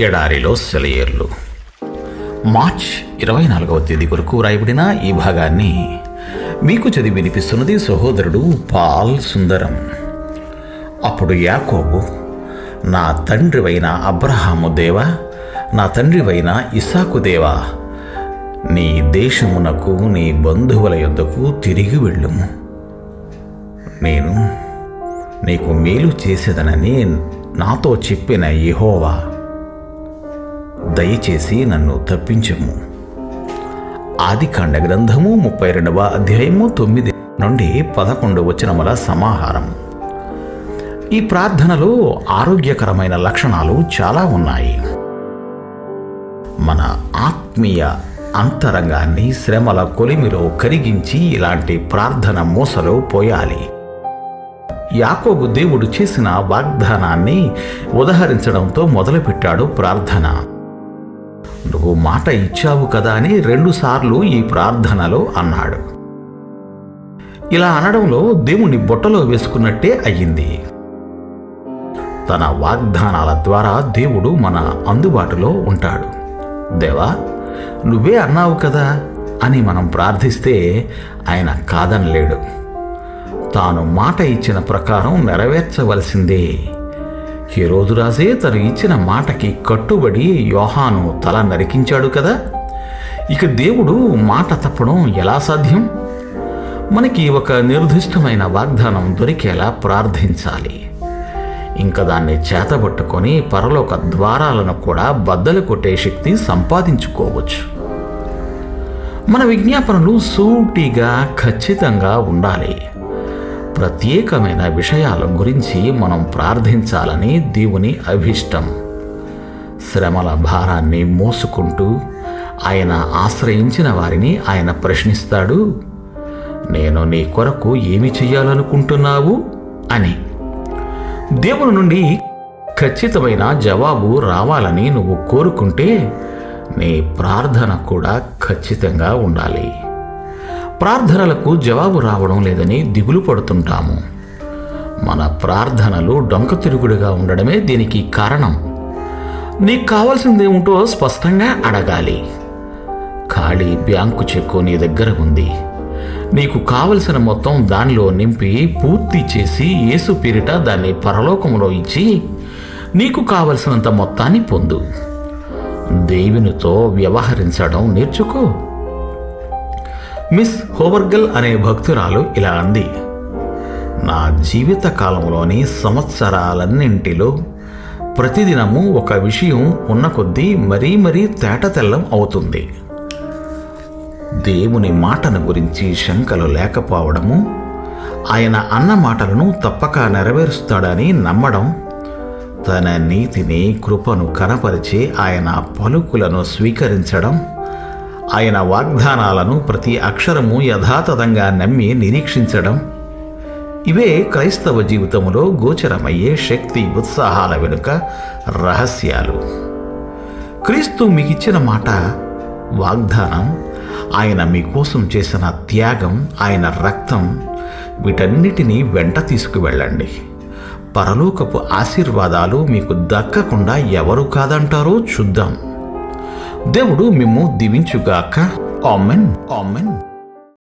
ఎడారిలో సెలయేర్లు. మార్చ్ 24వ తేదీ కొరకు రాయబడిన ఈ భాగాన్ని మీకు చదివి వినిపిస్తున్నది సహోదరుడు పాల్ సుందరం. అప్పుడు యాకోబు, నా తండ్రివైన అబ్రహాము దేవా, నా తండ్రివైన ఇస్సాకు దేవా, నీ దేశమునకు నీ బంధువుల యొద్దకు తిరిగి వెళ్ళుము. నేను నీకు మేలు చేసేదనని నాతో చెప్పిన యెహోవా, దయచేసి నన్ను తప్పించము. ఆదికాండ గ్రంథము 32వ అధ్యాయము 9 నుండి 11 వచనముల సమాహారం. ఈ ప్రార్థనలో ఆరోగ్యకరమైన లక్షణాలు చాలా ఉన్నాయి. మన ఆత్మీయ అంతరంగాన్ని శ్రమల కొలిమిలో కరిగించి ఇలాంటి ప్రార్థన మూసలో పోయాలి. యాకోబు దేవుడు చేసిన వాగ్దానాన్ని ఉదహరించడంతో మొదలుపెట్టాడు ప్రార్థన. నువ్వు మాట ఇచ్చావు కదా అని 2 సార్లు ఈ ప్రార్థనలో అన్నాడు. ఇలా అనడంలో దేవుణ్ణి బొట్టలో వేసుకున్నట్టే అయ్యింది. తన వాగ్దానాల ద్వారా దేవుడు మన అందుబాటులో ఉంటాడు. దేవా, నువ్వే అన్నావు కదా అని మనం ప్రార్థిస్తే ఆయన కాదనలేడు. తాను మాట ఇచ్చిన ప్రకారం నెరవేర్చవలసిందే. హేరోదు రాజే తను ఇచ్చిన మాటకి కట్టుబడి యోహాను తల నరికించాడు కదా. ఇక దేవుడు మాట తప్పడం ఎలా సాధ్యం? మనకి ఒక నిర్దిష్టమైన వాగ్దానం దొరికేలా ప్రార్థించాలి. ఇంకా దాన్ని చేతబట్టుకొని పరలోక ద్వారాలను కూడా బద్దలు కొట్టే శక్తి సంపాదించుకోవచ్చు. మన విజ్ఞాపనలు సూటిగా ఖచ్చితంగా ఉండాలి. ప్రత్యేకమైన విషయాల గురించి మనం ప్రార్థించాలని దేవుని అభిష్టం. శ్రమల భారాన్ని మోసుకుంటూ ఆయన ఆశ్రయించిన వారిని ఆయన ప్రశ్నిస్తాడు, నేను నీ కొరకు ఏమి చెయ్యాలనుకుంటున్నావు అని. దేవుని నుండి ఖచ్చితమైన జవాబు రావాలని నువ్వు కోరుకుంటే నీ ప్రార్థన కూడా ఖచ్చితంగా ఉండాలి. ప్రార్థనలకు జవాబు రావడం లేదని దిగులు పడుతుంటాము. మన ప్రార్థనలు డొంక తిరుగుడుగా ఉండడమే దీనికి కారణం. నీకు కావాల్సిందేమిటో స్పష్టంగా అడగాలి. ఖాళీ బ్యాంకు చెక్కు నీ దగ్గర ఉంది. నీకు కావలసిన మొత్తం దానిలో నింపి పూర్తి చేసి యేసు పేరిట దాన్ని పరలోకంలో ఇచ్చి నీకు కావలసినంత మొత్తాన్ని పొందు. దేవునితో వ్యవహరించడం నేర్చుకో. మిస్ హోవర్గల్ అనే భక్తురాలు ఇలా అంది, నా జీవిత కాలంలోని సంవత్సరాలన్నింటిలో ప్రతిదినము ఒక విషయం ఉన్న కొద్దీ మరీ తేటతెల్లం అవుతుంది. దేవుని మాటను గురించి శంకలు లేకపోవడము, ఆయన అన్న మాటలను తప్పక నెరవేరుస్తాడని నమ్మడం, తన నీతిని కృపను కనపరిచే ఆయన పలుకులను స్వీకరించడం, ఆయన వాగ్దానాలను ప్రతి అక్షరము యథాతథంగా నమ్మి నిరీక్షించడం, ఇవే క్రైస్తవ జీవితంలో గోచరమయ్యే శక్తి ఉత్సాహాల వెనుక రహస్యాలు. క్రీస్తు మీకిచ్చిన మాట, వాగ్దానం, ఆయన మీకోసం చేసిన త్యాగం, ఆయన రక్తం, వీటన్నిటినీ వెంట తీసుకువెళ్ళండి. పరలోకపు ఆశీర్వాదాలు మీకు దక్కకుండా ఎవరు కాదంటారో చూద్దాం. దేవుడు మిమ్ము దీవించుగాక. ఆమెన్. ఆమెన్.